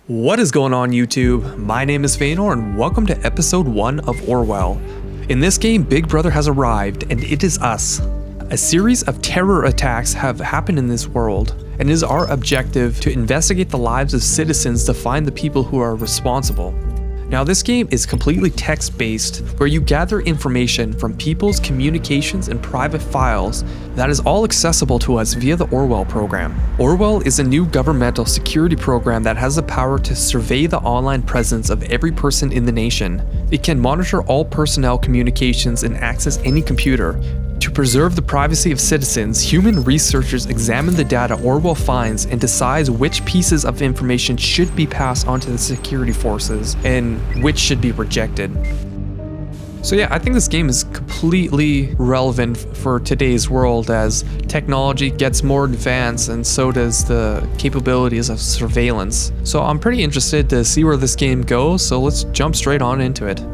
What is going on YouTube? My name is Feanor and welcome to episode 1 of Orwell. In this game, Big Brother has arrived and it is us. A series of terror attacks have happened in this world, and it is our objective to investigate the lives of citizens to find the people who are responsible. Now this game is completely text-based, where you gather information from people's communications and private files that is all accessible to us via the Orwell program. Orwell is a new governmental security program that has the power to survey the online presence of every person in the nation. It can monitor all personnel communications and access any computer. To preserve the privacy of citizens, human researchers examine the data Orwell finds and decides which pieces of information should be passed on to the security forces and which should be rejected. So yeah, I think this game is completely relevant for today's world as technology gets more advanced and so does the capabilities of surveillance. So I'm pretty interested to see where this game goes, so let's jump straight on into it.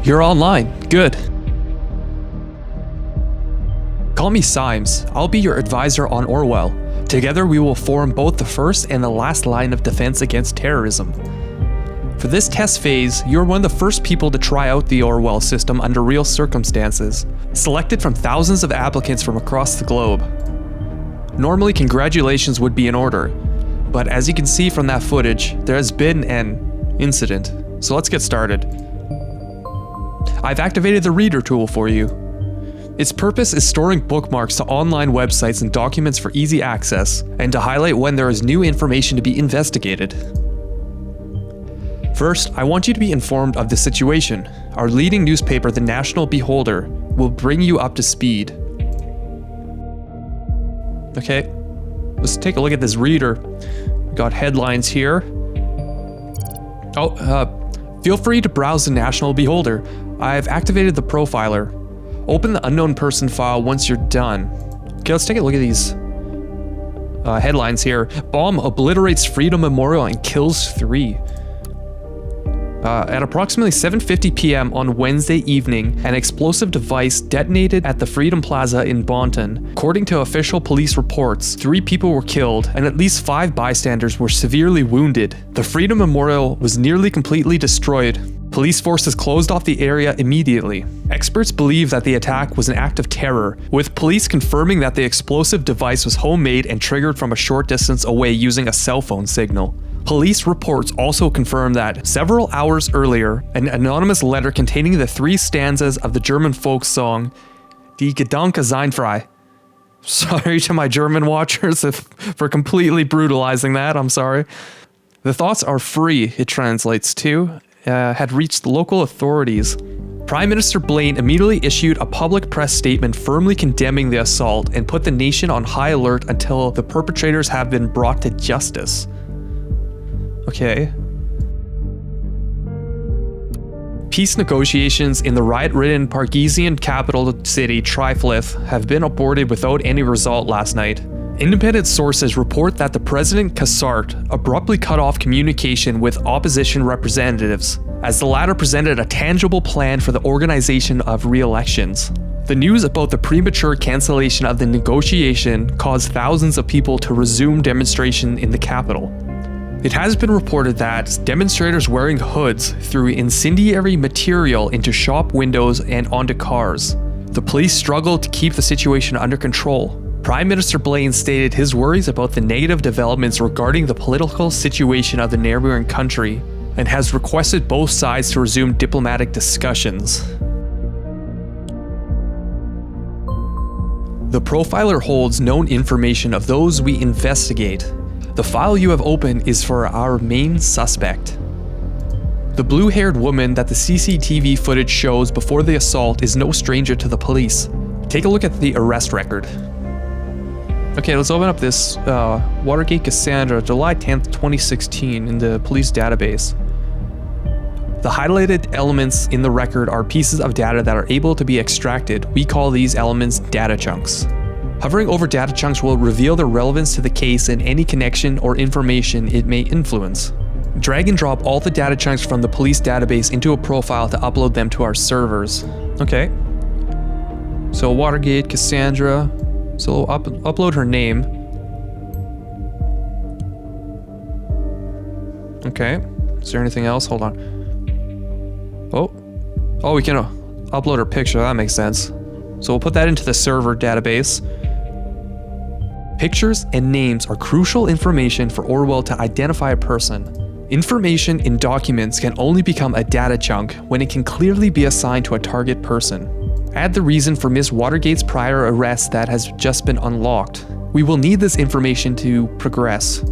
You're online. Good. Call me Symes. I'll be your advisor on Orwell. Together we will form both the first and the last line of defense against terrorism. For this test phase, you're one of the first people to try out the Orwell system under real circumstances, selected from thousands of applicants from across the globe. Normally congratulations would be in order, but as you can see from that footage, there has been an incident. So let's get started. I've activated the reader tool for you. Its purpose is storing bookmarks to online websites and documents for easy access, and to highlight when there is new information to be investigated. First, I want you to be informed of the situation. Our leading newspaper, the National Beholder, will bring you up to speed. Okay, let's take a look at this reader. We got headlines here. Feel free to browse the National Beholder. I've activated the profiler. Open the unknown person file once you're done. Okay, let's take a look at these headlines here. Bomb obliterates Freedom Memorial and kills 3. At approximately 7:50 p.m. on Wednesday evening, an explosive device detonated at the Freedom Plaza in Bonton. According to official police reports, 3 people were killed and at least 5 bystanders were severely wounded. The Freedom Memorial was nearly completely destroyed. Police forces closed off the area immediately. Experts believe that the attack was an act of terror, with police confirming that the explosive device was homemade and triggered from a short distance away using a cell phone signal. Police reports also confirm that several hours earlier, an anonymous letter containing the 3 stanzas of the German folk song, Die Gedanken sind frei. Sorry to my German watchers for completely brutalizing that, I'm sorry. The thoughts are free, it translates to, had reached local authorities. Prime Minister Blaine immediately issued a public press statement firmly condemning the assault and put the nation on high alert until the perpetrators have been brought to justice. Okay. Peace negotiations in the riot-ridden Parisian capital city Triflith have been aborted without any result last night. Independent sources report that the President Cassart abruptly cut off communication with opposition representatives, as the latter presented a tangible plan for the organization of re-elections. The news about the premature cancellation of the negotiation caused thousands of people to resume demonstration in the capital. It has been reported that demonstrators wearing hoods threw incendiary material into shop windows and onto cars. The police struggled to keep the situation under control. Prime Minister Blaine stated his worries about the negative developments regarding the political situation of the neighboring country, and has requested both sides to resume diplomatic discussions. The profiler holds known information of those we investigate. The file you have opened is for our main suspect. The blue-haired woman that the CCTV footage shows before the assault is no stranger to the police. Take a look at the arrest record. Okay, let's open up this Watergate Cassandra, July 10th, 2016 in the police database. The highlighted elements in the record are pieces of data that are able to be extracted. We call these elements data chunks. Hovering over data chunks will reveal their relevance to the case and any connection or information it may influence. Drag and drop all the data chunks from the police database into a profile to upload them to our servers. Okay. So Watergate, Cassandra. So upload her name. Okay. Is there anything else? Hold on. Oh, we can upload her picture. That makes sense. So we'll put that into the server database. Pictures and names are crucial information for Orwell to identify a person. Information in documents can only become a data chunk when it can clearly be assigned to a target person. Add the reason for Miss Watergate's prior arrest that has just been unlocked. We will need this information to progress.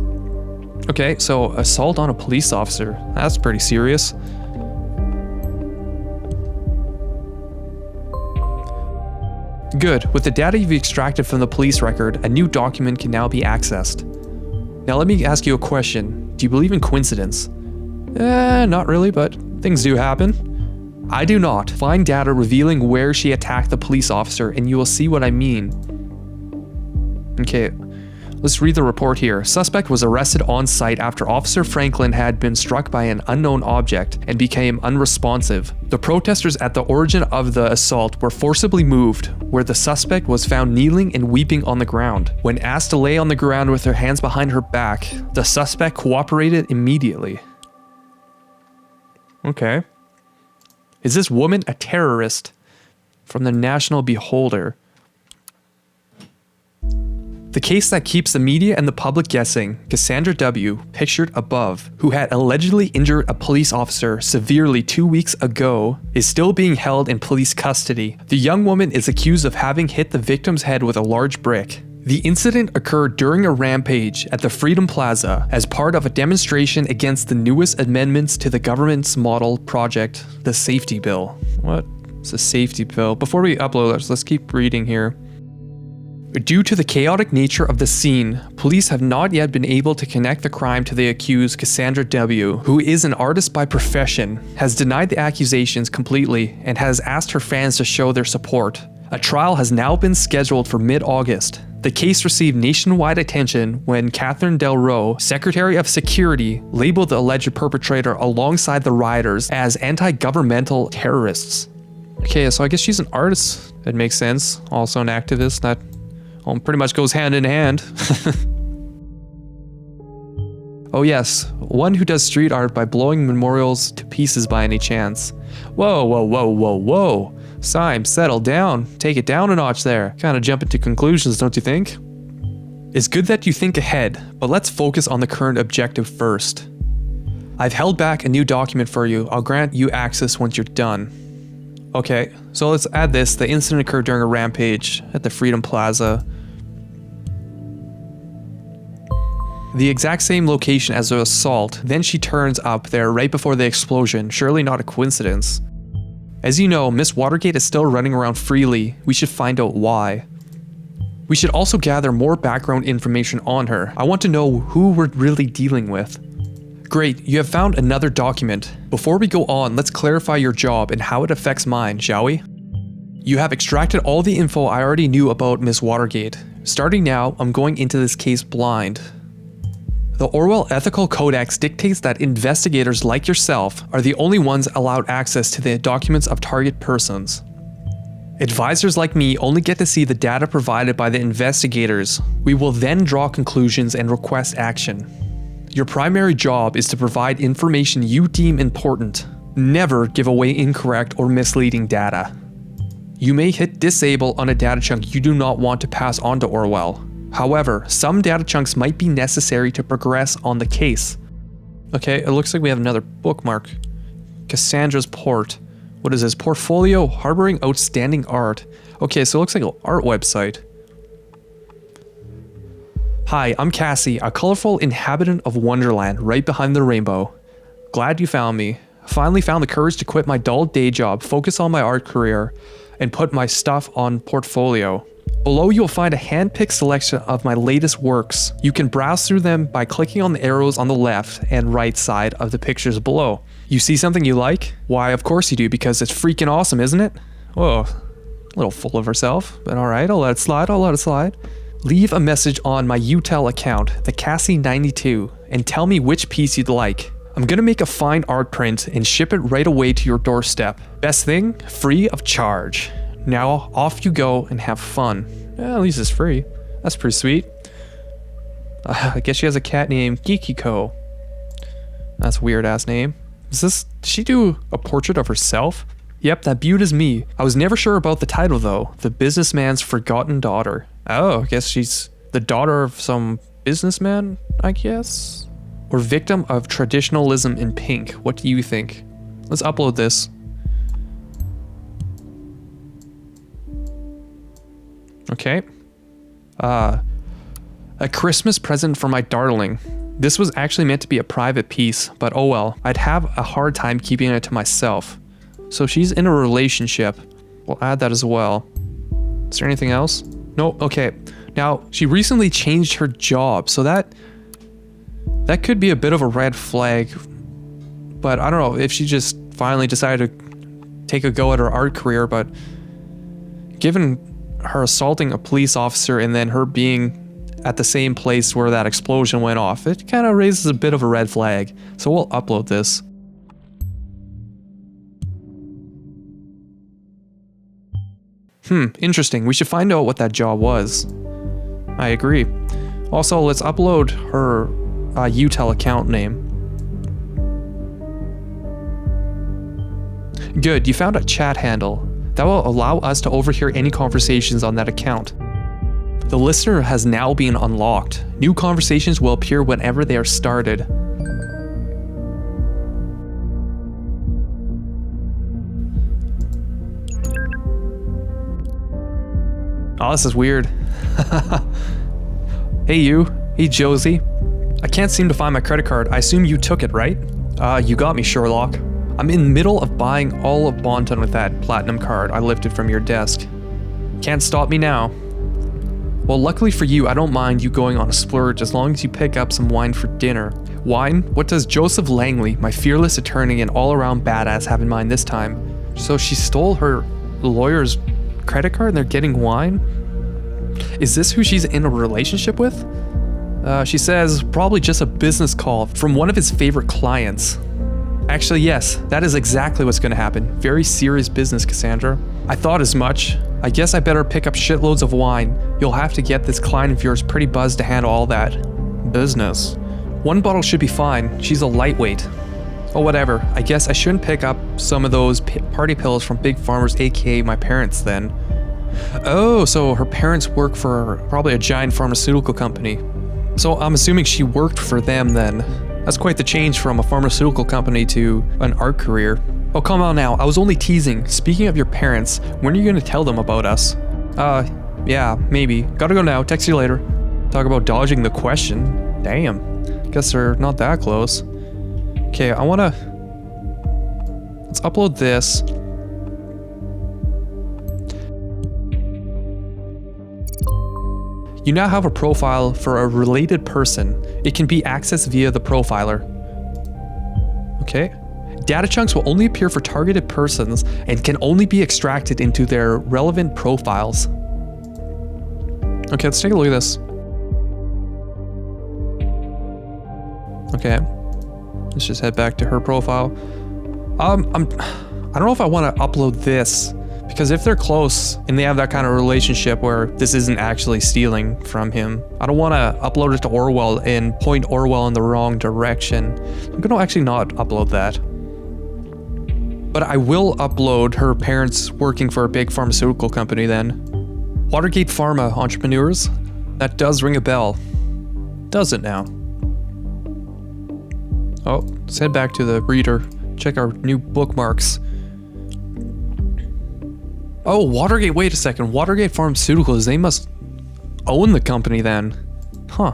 Okay, so assault on a police officer. That's pretty serious. Good. With the data you've extracted from the police record, a new document can now be accessed. Now let me ask you a question. Do you believe in coincidence? Not really, but things do happen. I do not. Find data revealing where she attacked the police officer and you will see what I mean. Okay, let's read the report here. Suspect was arrested on site after Officer Franklin had been struck by an unknown object and became unresponsive. The protesters at the origin of the assault were forcibly moved, where the suspect was found kneeling and weeping on the ground. When asked to lay on the ground with her hands behind her back, the suspect cooperated immediately. Okay. Is this woman a terrorist? From the National Beholder. The case that keeps the media and the public guessing, Cassandra W., pictured above, who had allegedly injured a police officer severely 2 weeks ago, is still being held in police custody. The young woman is accused of having hit the victim's head with a large brick. The incident occurred during a rampage at the Freedom Plaza as part of a demonstration against the newest amendments to the government's model project, the Safety Bill. What? It's a safety bill. Before we upload this, let's keep reading here. Due to the chaotic nature of the scene, police have not yet been able to connect the crime to the accused Cassandra W., who is an artist by profession, has denied the accusations completely, and has asked her fans to show their support. A trial has now been scheduled for mid-August. The case received nationwide attention when Catherine Del Roe, Secretary of Security, labeled the alleged perpetrator alongside the rioters as anti-governmental terrorists. Okay, so I guess she's an artist. That makes sense. Also an activist. That pretty much goes hand in hand. Oh yes, one who does street art by blowing memorials to pieces by any chance. Whoa. Syme, settle down. Take it down a notch there. Kinda jumping to conclusions, don't you think? It's good that you think ahead, but let's focus on the current objective first. I've held back a new document for you. I'll grant you access once you're done. Okay, so let's add this. The incident occurred during a rampage at the Freedom Plaza. The exact same location as the assault, then she turns up there right before the explosion, surely not a coincidence. As you know, Miss Watergate is still running around freely. We should find out why. We should also gather more background information on her. I want to know who we're really dealing with. Great, you have found another document. Before we go on, let's clarify your job and how it affects mine, shall we? You have extracted all the info I already knew about Miss Watergate. Starting now, I'm going into this case blind. The Orwell Ethical Codex dictates that investigators like yourself are the only ones allowed access to the documents of target persons. Advisors like me only get to see the data provided by the investigators. We will then draw conclusions and request action. Your primary job is to provide information you deem important. Never give away incorrect or misleading data. You may hit disable on a data chunk you do not want to pass on to Orwell. However, some data chunks might be necessary to progress on the case. Okay, it looks like we have another bookmark. Cassandra's Port. What is this? Portfolio harboring outstanding art. Okay, so it looks like an art website. Hi, I'm Cassie, a colorful inhabitant of Wonderland right behind the rainbow. Glad you found me. Finally found the courage to quit my dull day job, focus on my art career, and put my stuff on Portfolio. Below you'll find a hand-picked selection of my latest works. You can browse through them by clicking on the arrows on the left and right side of the pictures below. You see something you like? Why, of course you do, because it's freaking awesome, isn't it? Whoa, A little full of herself, but alright, I'll let it slide. Leave a message on my UTEL account, the Cassie92, and tell me which piece you'd like. I'm gonna make a fine art print and ship it right away to your doorstep. Best thing, free of charge. Now off you go and have fun. At least it's free. That's pretty sweet. I guess she has a cat named Kikiko. That's a weird ass name. Did she do a portrait of herself? Yep, that beaut is me. I was never sure about the title though. The Businessman's Forgotten Daughter. Oh, I guess she's the daughter of some businessman, I guess? Or victim of traditionalism in pink. What do you think? Let's upload this. Okay. A Christmas present for my darling. This was actually meant to be a private piece, but oh well. I'd have a hard time keeping it to myself. So she's in a relationship. We'll add that as well. Is there anything else? No, okay. Now, she recently changed her job, so that could be a bit of a red flag. But I don't know if she just finally decided to take a go at her art career, but given her assaulting a police officer and then her being at the same place where that explosion went off, it kind of raises a bit of a red flag. So we'll upload this. Interesting. We should find out what that job was. I agree. Also, let's upload her UTEL account name. Good, you found a chat handle. That will allow us to overhear any conversations on that account. The listener has now been unlocked. New conversations will appear whenever they are started. Oh, this is weird. Hey you. Hey Josie. I can't seem to find my credit card. I assume you took it, right? You got me, Sherlock. I'm in the middle of buying all of Bonton with that platinum card I lifted from your desk. Can't stop me now. Well, luckily for you, I don't mind you going on a splurge as long as you pick up some wine for dinner. Wine? What does Joseph Langley, my fearless attorney and all-around badass, have in mind this time? So she stole her lawyer's credit card and they're getting wine? Is this who she's in a relationship with? She says probably just a business call from one of his favorite clients. Actually, yes, that is exactly what's going to happen. Very serious business, Cassandra. I thought as much. I guess I better pick up shitloads of wine. You'll have to get this client of yours pretty buzzed to handle all that business. One bottle should be fine. She's a lightweight. Oh, whatever. I guess I shouldn't pick up some of those party pills from Big Farmers, aka my parents then. Oh, so her parents work for probably a giant pharmaceutical company. So I'm assuming she worked for them then. That's quite the change from a pharmaceutical company to an art career. Oh, come on now. I was only teasing. Speaking of your parents, when are you gonna tell them about us? Yeah, maybe. Gotta go now. Text you later. Talk about dodging the question. Damn. Guess they're not that close. Okay, let's upload this. You now have a profile for a related person. It can be accessed via the profiler. Okay. Data chunks will only appear for targeted persons and can only be extracted into their relevant profiles. Okay, let's take a look at this. Okay. Let's just head back to her profile. I don't know if I want to upload this, because if they're close and they have that kind of relationship where this isn't actually stealing from him, I don't want to upload it to Orwell and point Orwell in the wrong direction. I'm going to actually not upload that. But I will upload her parents working for a big pharmaceutical company then. Watergate Pharma entrepreneurs? That does ring a bell. Does it now? Oh, let's head back to the reader. Check our new bookmarks. Oh, Watergate, wait a second. Watergate Pharmaceuticals, they must own the company then. Huh.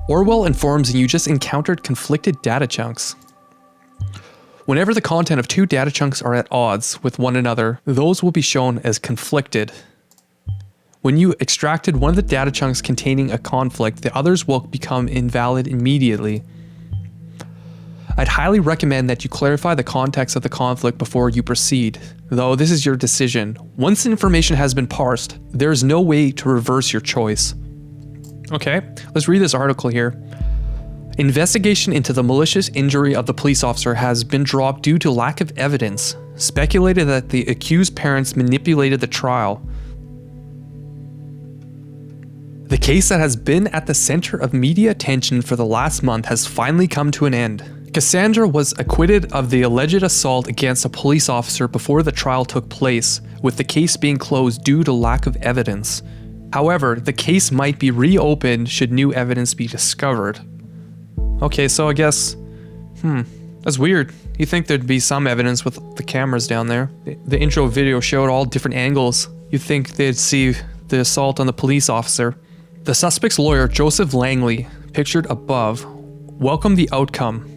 Orwell informs you just encountered conflicted data chunks. Whenever the content of two data chunks are at odds with one another, those will be shown as conflicted. When you extracted one of the data chunks containing a conflict, the others will become invalid immediately. I'd highly recommend that you clarify the context of the conflict before you proceed, though this is your decision. Once the information has been parsed, there is no way to reverse your choice. Okay, let's read this article here. Investigation into the malicious injury of the police officer has been dropped due to lack of evidence. Speculated that the accused parents manipulated the trial. The case that has been at the center of media attention for the last month has finally come to an end. Cassandra was acquitted of the alleged assault against a police officer before the trial took place, with the case being closed due to lack of evidence. However, the case might be reopened should new evidence be discovered. Okay, so I guess, that's weird. You think there'd be some evidence with the cameras down there. The intro video showed all different angles. You'd think they'd see the assault on the police officer. The suspect's lawyer, Joseph Langley, pictured above, welcomed the outcome.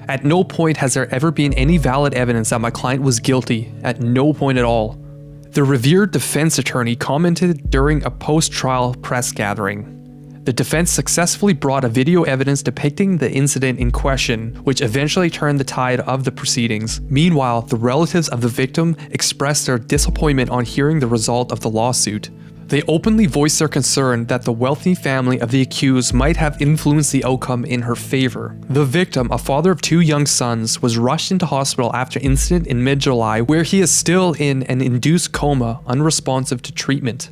At no point has there ever been any valid evidence that my client was guilty. At no point at all. The revered defense attorney commented during a post-trial press gathering. The defense successfully brought a video evidence depicting the incident in question, which eventually turned the tide of the proceedings. Meanwhile, the relatives of the victim expressed their disappointment on hearing the result of the lawsuit. They openly voiced their concern that the wealthy family of the accused might have influenced the outcome in her favor. The victim, a father of 2 young sons, was rushed into hospital after incident in mid-July, where he is still in an induced coma, unresponsive to treatment.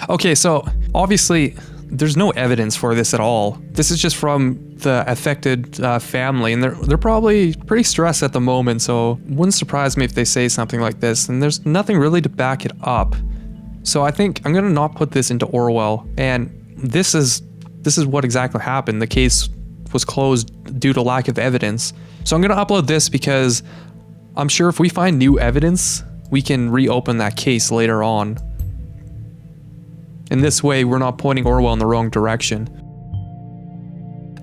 Okay, so obviously, there's no evidence for this at all. This is just from the affected family, and they're probably pretty stressed at the moment, so it wouldn't surprise me if they say something like this, and there's nothing really to back it up. So I think I'm gonna not put this into Orwell, and this is what exactly happened. The case was closed due to lack of evidence. So I'm gonna upload this because I'm sure if we find new evidence, we can reopen that case later on. In this way, we're not pointing Orwell in the wrong direction.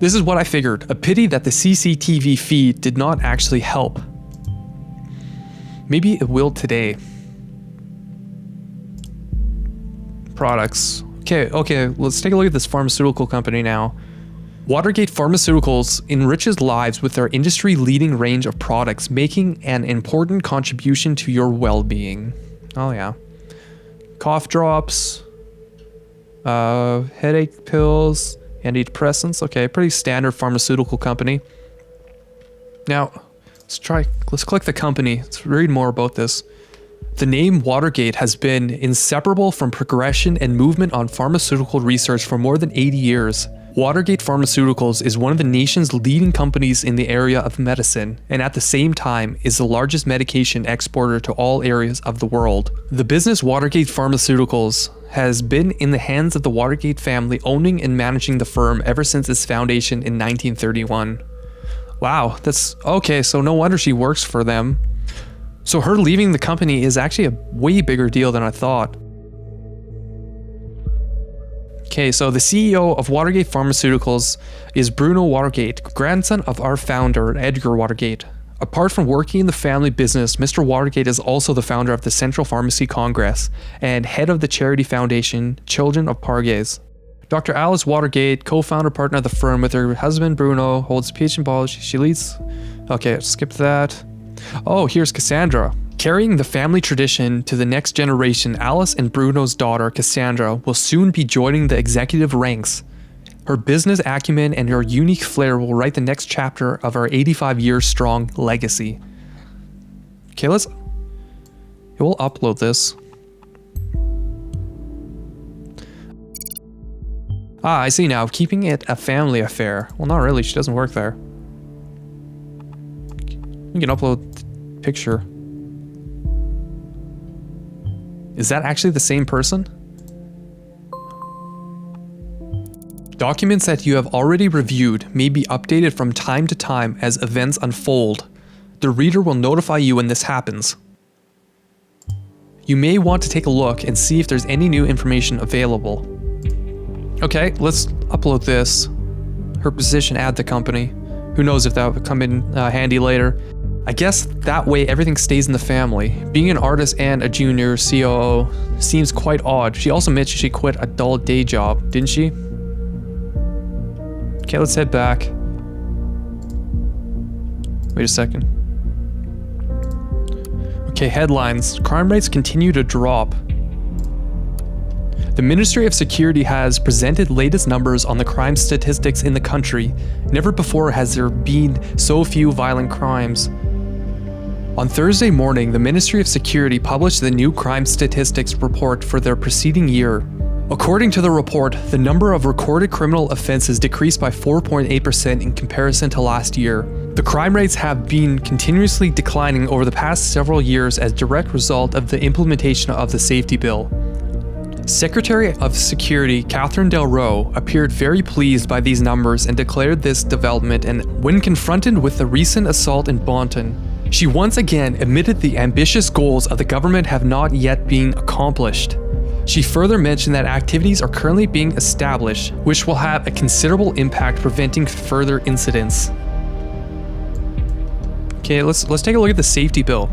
This is what I figured. A pity that the CCTV feed did not actually help. Maybe it will today. Products. Okay, let's take a look at this pharmaceutical company now. Watergate Pharmaceuticals enriches lives with their industry-leading range of products, making an important contribution to your well-being. Oh yeah. Cough drops. Headache pills, antidepressants. Okay, pretty standard pharmaceutical company. Now, let's click the company. Let's read more about this. The name Watergate has been inseparable from progression and movement on pharmaceutical research for more than 80 years. Watergate Pharmaceuticals is one of the nation's leading companies in the area of medicine, and at the same time is the largest medication exporter to all areas of the world. The business Watergate Pharmaceuticals has been in the hands of the Watergate family, owning and managing the firm ever since its foundation in 1931. Wow, that's okay, so no wonder she works for them. So her leaving the company is actually a way bigger deal than I thought. Okay, so the CEO of Watergate Pharmaceuticals is Bruno Watergate, grandson of our founder, Edgar Watergate. Apart from working in the family business, Mr. Watergate is also the founder of the Central Pharmacy Congress and head of the charity foundation, Children of Pargays. Dr. Alice Watergate, co-founder partner of the firm with her husband Bruno, holds a PhD in biology. She leads... Okay, skip that. Oh, here's Cassandra. Carrying the family tradition to the next generation, Alice and Bruno's daughter, Cassandra, will soon be joining the executive ranks. Her business acumen and her unique flair will write the next chapter of our 85-year-strong legacy. Okay, we'll upload this. Ah, I see now. Keeping it a family affair. Well, not really. She doesn't work there. We can upload the picture. Is that actually the same person? Documents that you have already reviewed may be updated from time to time as events unfold. The reader will notify you when this happens. You may want to take a look and see if there's any new information available. Okay, let's upload this. Her position at the company. Who knows if that would come in handy later. I guess that way everything stays in the family. Being an artist and a junior COO seems quite odd. She also mentioned she quit a dull day job, didn't she? Okay, let's head back. Wait a second. Okay, headlines. Crime rates continue to drop. The Ministry of Security has presented latest numbers on the crime statistics in the country. Never before has there been so few violent crimes. On Thursday morning, the Ministry of Security published the new crime statistics report for their preceding year. According to the report, the number of recorded criminal offenses decreased by 4.8% in comparison to last year. The crime rates have been continuously declining over the past several years as a direct result of the implementation of the safety bill. Secretary of Security Catherine Del Roe appeared very pleased by these numbers and declared this development, and when confronted with the recent assault in Bonton, she once again admitted the ambitious goals of the government have not yet been accomplished. She further mentioned that activities are currently being established, which will have a considerable impact preventing further incidents. Okay, let's take a look at the safety bill.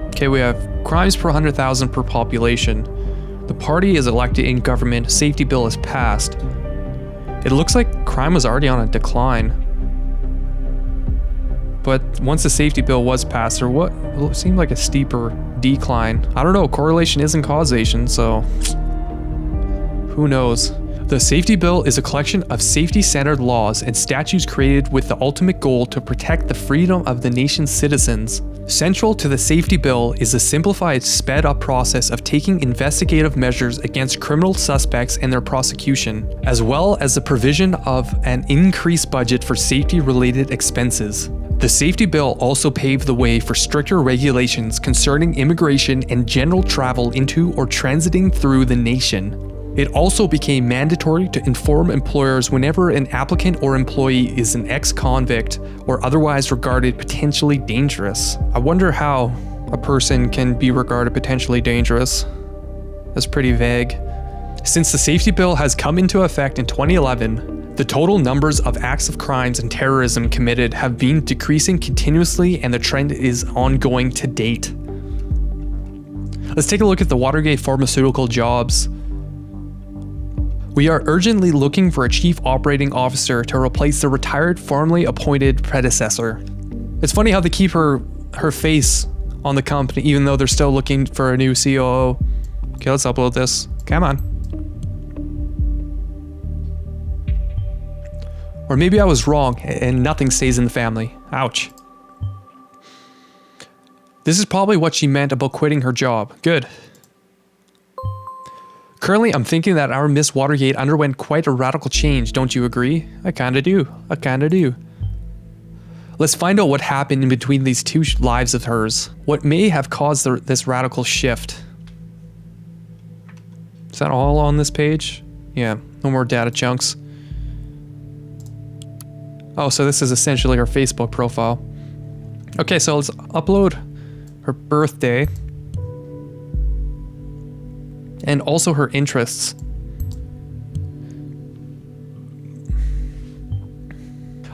Okay, we have crimes per 100,000 per population. The party is elected in government, safety bill is passed. It looks like crime was already on a decline. But once the safety bill was passed, or what, it seemed like a steeper decline. I don't know, correlation isn't causation, so who knows. The safety bill is a collection of safety-centered laws and statutes created with the ultimate goal to protect the freedom of the nation's citizens. Central to the safety bill is a simplified, sped-up process of taking investigative measures against criminal suspects and their prosecution, as well as the provision of an increased budget for safety-related expenses. The safety bill also paved the way for stricter regulations concerning immigration and general travel into or transiting through the nation. It also became mandatory to inform employers whenever an applicant or employee is an ex-convict or otherwise regarded potentially dangerous. I wonder how a person can be regarded potentially dangerous. That's pretty vague. Since the safety bill has come into effect in 2011, the total numbers of acts of crimes and terrorism committed have been decreasing continuously, and the trend is ongoing to date. Let's take a look at the Watergate pharmaceutical jobs. We are urgently looking for a chief operating officer to replace the retired formerly appointed predecessor. It's funny how they keep her face on the company even though they're still looking for a new COO. Okay, let's upload this. Come on. Or maybe I was wrong and nothing stays in the family. Ouch. This is probably what she meant about quitting her job. Good. Currently, I'm thinking that our Miss Watergate underwent quite a radical change, don't you agree? I kinda do. Let's find out what happened in between these two lives of hers. What may have caused this radical shift? Is that all on this page? Yeah, no more data chunks. Oh, so this is essentially her Facebook profile. Okay, so let's upload her birthday. And also her interests.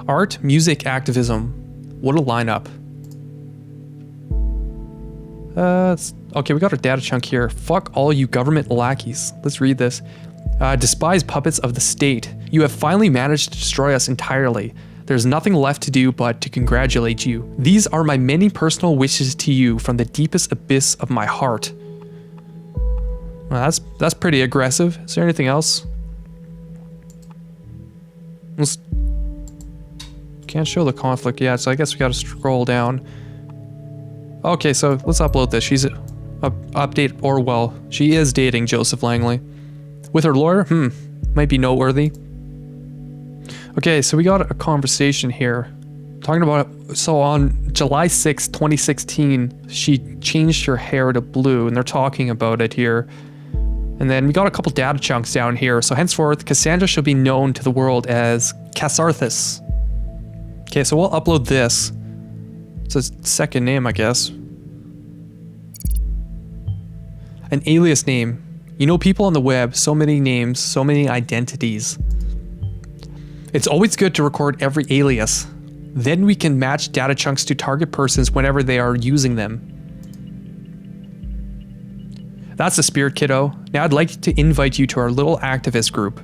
Art, music, activism. What a lineup. Okay, we got our data chunk here. Fuck all you government lackeys. Let's read this. Despised puppets of the state. You have finally managed to destroy us entirely. There's nothing left to do but to congratulate you. These are my many personal wishes to you from the deepest abyss of my heart. Well, that's pretty aggressive. Is there anything else? Can't show the conflict yet, so I guess we gotta scroll down. Okay, so let's upload this. She's update Orwell. She is dating Joseph Langley. With her lawyer? Might be noteworthy. Okay, so we got a conversation here. Talking about, so on July 6th, 2016, she changed her hair to blue, and they're talking about it here. And then we got a couple data chunks down here. So henceforth, Cassandra shall be known to the world as Cassarthus. Okay, so we'll upload this. It's a second name, I guess. An alias name. You know, people on the web, so many names, so many identities. It's always good to record every alias. Then we can match data chunks to target persons whenever they are using them. That's the spirit, kiddo. Now I'd like to invite you to our little activist group.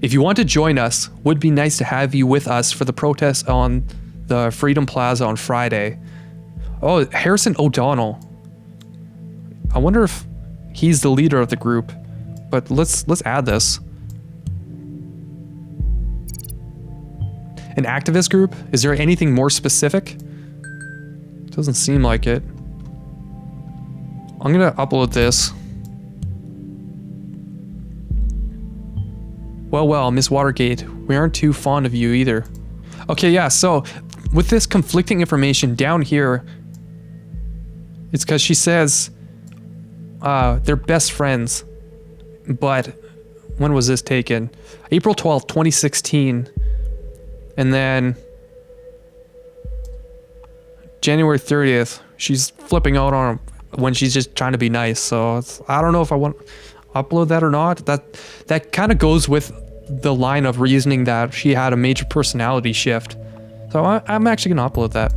If you want to join us, would be nice to have you with us for the protests on the Freedom Plaza on Friday. Oh, Harrison O'Donnell. I wonder if he's the leader of the group. But let's add this. An activist group? Is there anything more specific? Doesn't seem like it. I'm gonna upload this. Well, Miss Watergate, we aren't too fond of you either. Okay, yeah, so with this conflicting information down here, it's because she says they're best friends. But when was this taken? April 12th, 2016. And then January 30th, she's flipping out on him when she's just trying to be nice. So I don't know if I want to upload that or not. That kind of goes with the line of reasoning that she had a major personality shift. So I'm actually going to upload that.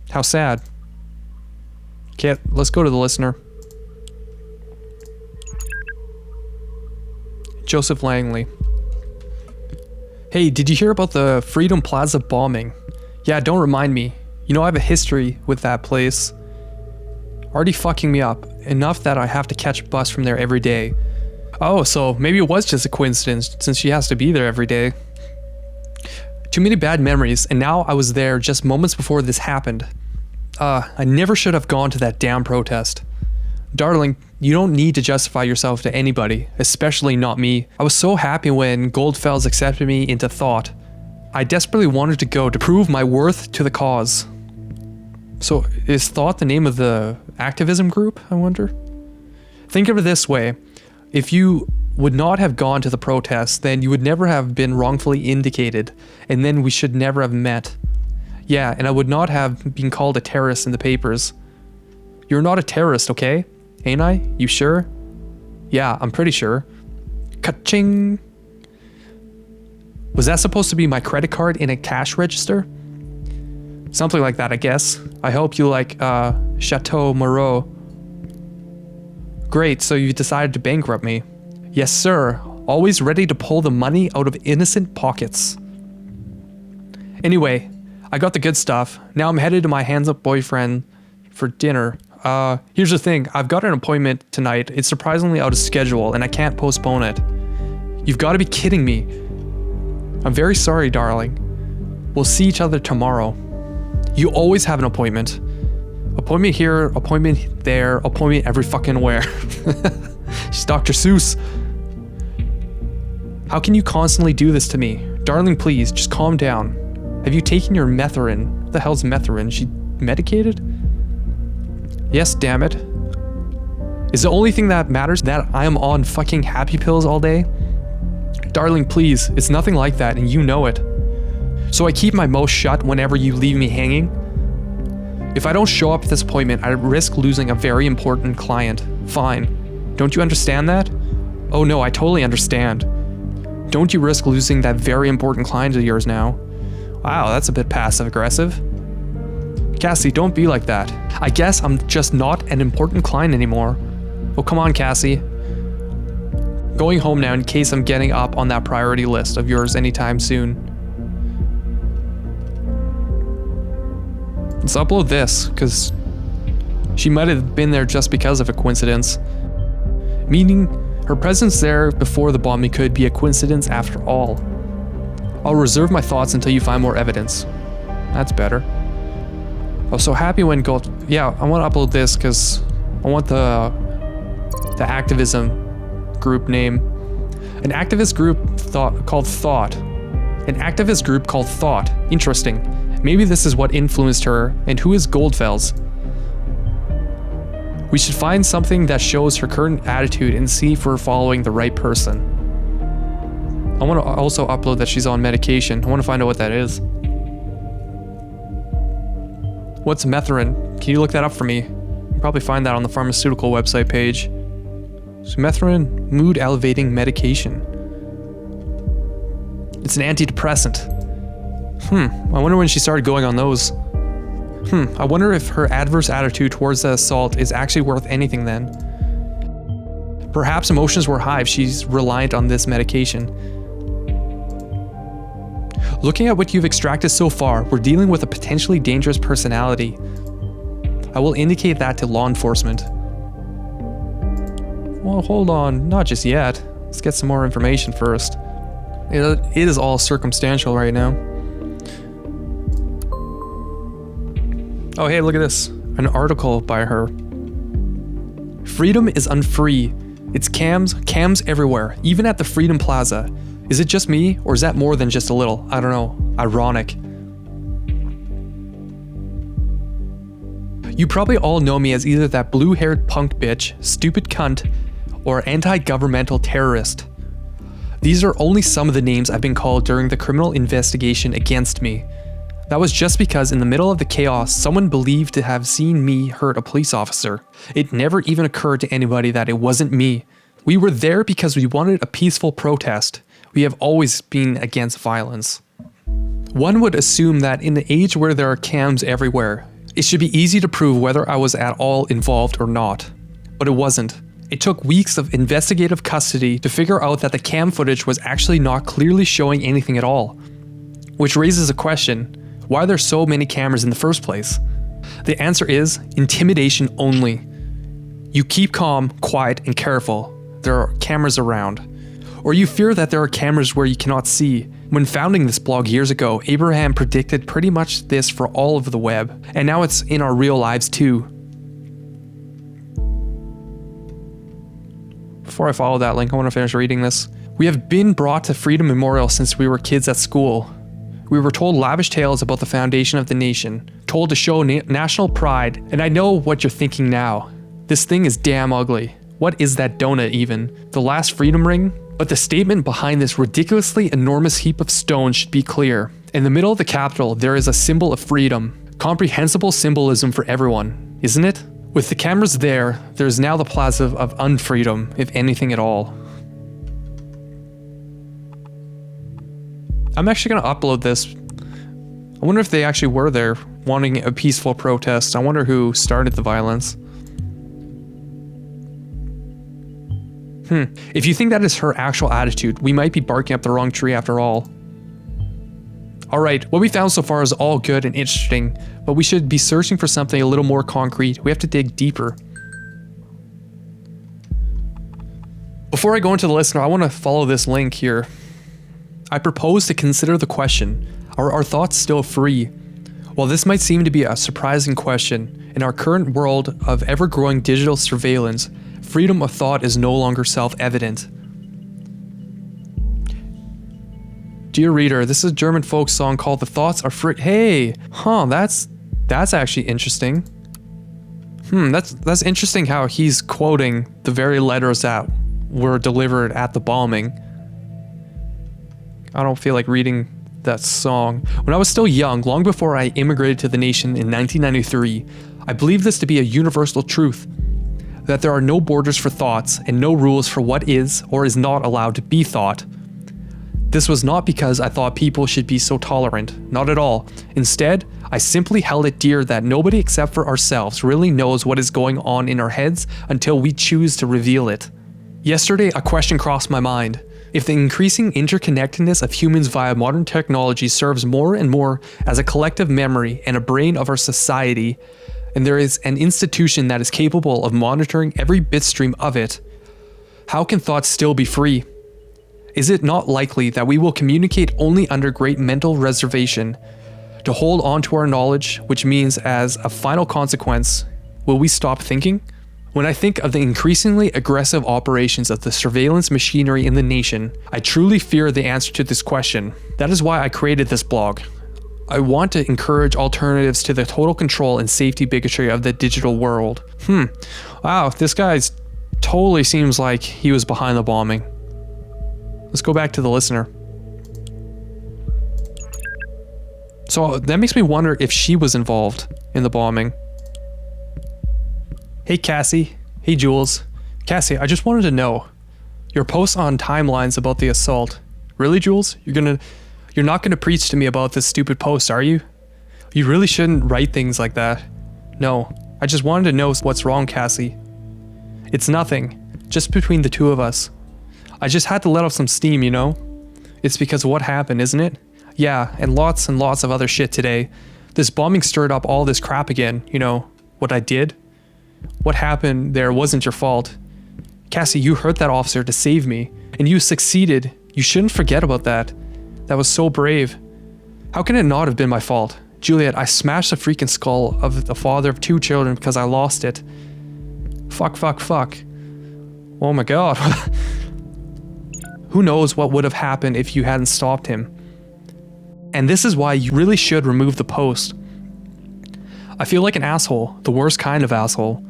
How sad. Okay, let's go to the listener. Joseph Langley. Hey, did you hear about the Freedom Plaza bombing? Yeah, don't remind me. You know I have a history with that place. Already fucking me up. Enough that I have to catch a bus from there every day. Oh, so maybe it was just a coincidence since she has to be there every day. Too many bad memories, and now I was there just moments before this happened. I never should have gone to that damn protest. Darling, you don't need to justify yourself to anybody, especially not me. I was so happy when Goldfels accepted me into thought. I desperately wanted to go to prove my worth to the cause. So, is thought the name of the activism group, I wonder? Think of it this way. If you would not have gone to the protest, then you would never have been wrongfully indicated, and then we should never have met. Yeah, and I would not have been called a terrorist in the papers. You're not a terrorist, okay? Ain't I? You sure? Yeah, I'm pretty sure. Ka-ching! Was that supposed to be my credit card in a cash register? Something like that, I guess. I hope you like, Chateau Moreau. Great, so you decided to bankrupt me. Yes, sir. Always ready to pull the money out of innocent pockets. Anyway, I got the good stuff. Now I'm headed to my hands-up boyfriend for dinner. Here's the thing. I've got an appointment tonight. It's surprisingly out of schedule, and I can't postpone it. You've got to be kidding me. I'm very sorry, darling. We'll see each other tomorrow. You always have an appointment. Appointment here, appointment there, appointment every fucking where. She's Dr. Seuss. How can you constantly do this to me? Darling, please, just calm down. Have you taken your Methorin? What the hell's Methorin? She medicated? Yes, damn it. Is the only thing that matters that I am on fucking happy pills all day? Darling, please, it's nothing like that and you know it. So I keep my mouth shut whenever you leave me hanging? If I don't show up at this appointment, I risk losing a very important client. Fine. Don't you understand that? Oh no, I totally understand. Don't you risk losing that very important client of yours now? Wow, that's a bit passive-aggressive. Cassie, don't be like that. I guess I'm just not an important client anymore. Oh, come on, Cassie. Going home now in case I'm getting up on that priority list of yours anytime soon. Let's upload this, because she might have been there just because of a coincidence. Meaning, her presence there before the bombing could be a coincidence after all. I'll reserve my thoughts until you find more evidence. That's better. I was so happy when yeah, I want to upload this because I want the activism group name. An activist group called Thought. An activist group called Thought. Interesting. Maybe this is what influenced her, and who is Goldfels? We should find something that shows her current attitude and see if we're following the right person. I want to also upload that she's on medication. I want to find out what that is. What's Methorin? Can you look that up for me? You can probably find that on the pharmaceutical website page. So Methorin, mood elevating medication. It's an antidepressant. I wonder when she started going on those. I wonder if her adverse attitude towards the assault is actually worth anything then. Perhaps emotions were high if she's reliant on this medication. Looking at what you've extracted so far, we're dealing with a potentially dangerous personality. I will indicate that to law enforcement. Well, hold on, not just yet. Let's get some more information first. It is all circumstantial right now. Oh hey, look at this. An article by her. Freedom is unfree. It's cams everywhere, even at the Freedom Plaza. Is it just me, or is that more than just a little, I don't know, ironic? You probably all know me as either that blue-haired punk bitch, stupid cunt, or anti-governmental terrorist. These are only some of the names I've been called during the criminal investigation against me. That was just because in the middle of the chaos, someone believed to have seen me hurt a police officer. It never even occurred to anybody that it wasn't me. We were there because we wanted a peaceful protest. We have always been against violence. One would assume that in the age where there are cams everywhere, it should be easy to prove whether I was at all involved or not. But it wasn't. It took weeks of investigative custody to figure out that the cam footage was actually not clearly showing anything at all. Which raises a question, why are there so many cameras in the first place? The answer is intimidation only. You keep calm, quiet, and careful. There are cameras around. Or you fear that there are cameras where you cannot see. When founding this blog years ago, Abraham predicted pretty much this for all of the web, and now it's in our real lives too. Before I follow that link, I want to finish reading this. We have been brought to Freedom Memorial since we were kids at school. We were told lavish tales about the foundation of the nation, told to show national pride, and I know what you're thinking now. This thing is damn ugly. What is that donut even? The last freedom ring? But the statement behind this ridiculously enormous heap of stone should be clear. In the middle of the Capitol, there is a symbol of freedom. Comprehensible symbolism for everyone, isn't it? With the cameras there is now the plaza of unfreedom, if anything at all. I'm actually going to upload this. I wonder if they actually were there wanting a peaceful protest. I wonder who started the violence. If you think that is her actual attitude, we might be barking up the wrong tree after all. Alright, what we found so far is all good and interesting, but we should be searching for something a little more concrete. We have to dig deeper. Before I go into the listener, I want to follow this link here. I propose to consider the question, are our thoughts still free? While this might seem to be a surprising question, in our current world of ever-growing digital surveillance, freedom of thought is no longer self-evident. Dear reader, this is a German folk song called The Thoughts Are Free. Hey, that's actually interesting. That's interesting how he's quoting the very letters that were delivered at the bombing. I don't feel like reading that song. When I was still young, long before I immigrated to the nation in 1993, I believed this to be a universal truth. That there are no borders for thoughts and no rules for what is or is not allowed to be thought. This was not because I thought people should be so tolerant, not at all. Instead, I simply held it dear that nobody except for ourselves really knows what is going on in our heads until we choose to reveal it. Yesterday, a question crossed my mind. If the increasing interconnectedness of humans via modern technology serves more and more as a collective memory and a brain of our society, and there is an institution that is capable of monitoring every bitstream of it, how can thoughts still be free? Is it not likely that we will communicate only under great mental reservation, to hold on to our knowledge, which means as a final consequence, will we stop thinking? When I think of the increasingly aggressive operations of the surveillance machinery in the nation, I truly fear the answer to this question. That is why I created this blog. I want to encourage alternatives to the total control and safety bigotry of the digital world. Wow, this guy totally seems like he was behind the bombing. Let's go back to the listener. So that makes me wonder if she was involved in the bombing. Hey Cassie. Hey Jules. Cassie, I just wanted to know. Your posts on timelines about the assault. Really, Jules? You're not gonna preach to me about this stupid post, are you? You really shouldn't write things like that. No, I just wanted to know what's wrong, Cassie. It's nothing. Just between the two of us. I just had to let off some steam, you know? It's because of what happened, isn't it? Yeah, and lots of other shit today. This bombing stirred up all this crap again. You know, what I did? What happened there wasn't your fault. Cassie, you hurt that officer to save me, and you succeeded. You shouldn't forget about that. That was so brave. How can it not have been my fault? Juliet, I smashed the freaking skull of the father of 2 children because I lost it. Fuck. Oh my god. Who knows what would have happened if you hadn't stopped him. And this is why you really should remove the post. I feel like an asshole, the worst kind of asshole.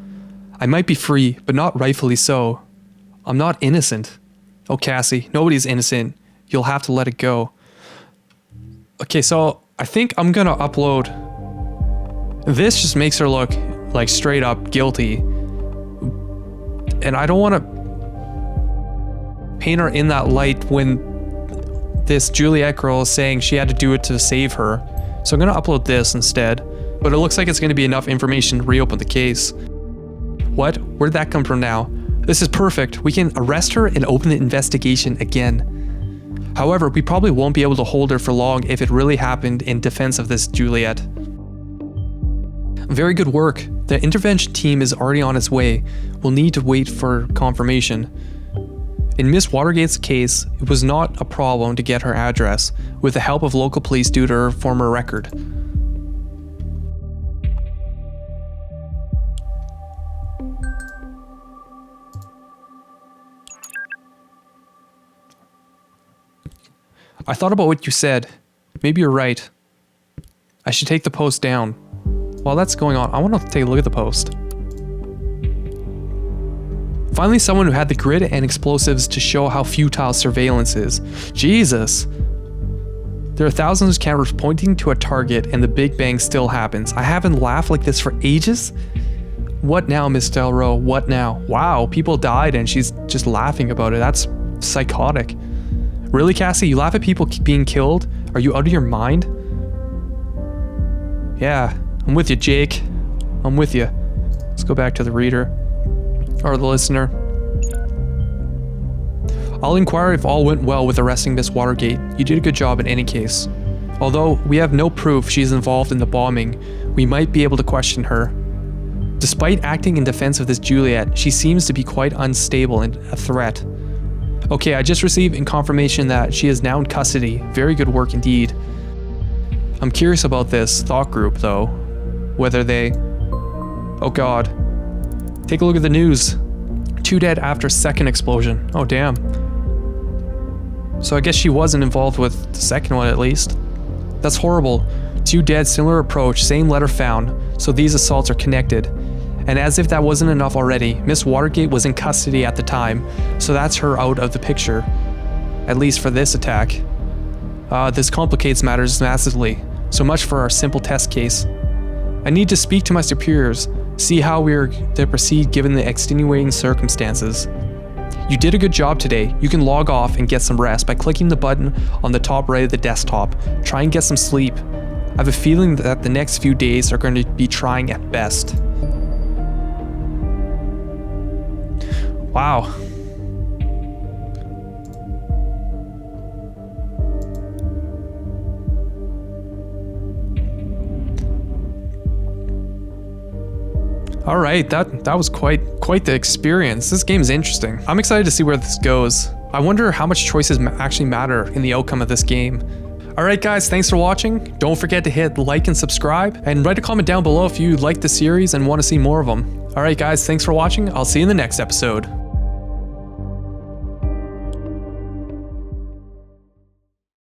I might be free, but not rightfully so. I'm not innocent. Oh, Cassie, nobody's innocent. You'll have to let it go. Okay, so I think I'm gonna upload. This just makes her look like straight up guilty. And I don't want to paint her in that light when this Juliet girl is saying she had to do it to save her. So I'm gonna upload this instead. But it looks like it's gonna be enough information to reopen the case. What? Where'd that come from now? This is perfect. We can arrest her and open the investigation again. However, we probably won't be able to hold her for long if it really happened in defense of this Juliet. Very good work. The intervention team is already on its way. We'll need to wait for confirmation. In Miss Watergate's case, it was not a problem to get her address, with the help of local police due to her former record. I thought about what you said. Maybe you're right. I should take the post down. While that's going on, I want to take a look at the post. Finally, someone who had the grit and explosives to show how futile surveillance is. Jesus. There are thousands of cameras pointing to a target and the Big Bang still happens. I haven't laughed like this for ages. What now, Miss Delro? What now? Wow, people died and she's just laughing about it. That's psychotic. Really, Cassie? You laugh at people being killed? Are you out of your mind? Yeah, I'm with you, Jake. I'm with you. Let's go back to the reader. Or the listener. I'll inquire if all went well with arresting Miss Watergate. You did a good job in any case. Although we have no proof she's involved in the bombing, we might be able to question her. Despite acting in defense of this Juliet, she seems to be quite unstable and a threat. Okay, I just received confirmation that she is now in custody. Very good work indeed. I'm curious about this thought group though. Whether they... Oh god. Take a look at the news. 2 dead after second explosion. Oh damn. So I guess she wasn't involved with the second one at least. That's horrible. 2 dead, similar approach, same letter found. So these assaults are connected. And as if that wasn't enough already, Miss Watergate was in custody at the time, so that's her out of the picture. At least for this attack. This complicates matters massively. So much for our simple test case. I need to speak to my superiors, see how we're to proceed given the extenuating circumstances. You did a good job today. You can log off and get some rest by clicking the button on the top right of the desktop. Try and get some sleep. I have a feeling that the next few days are going to be trying at best. Wow. All right, that was quite the experience. This game is interesting. I'm excited to see where this goes. I wonder how much choices actually matter in the outcome of this game. All right, guys, thanks for watching. Don't forget to hit like and subscribe, and write a comment down below if you like the series and want to see more of them. All right, guys, thanks for watching. I'll see you in the next episode.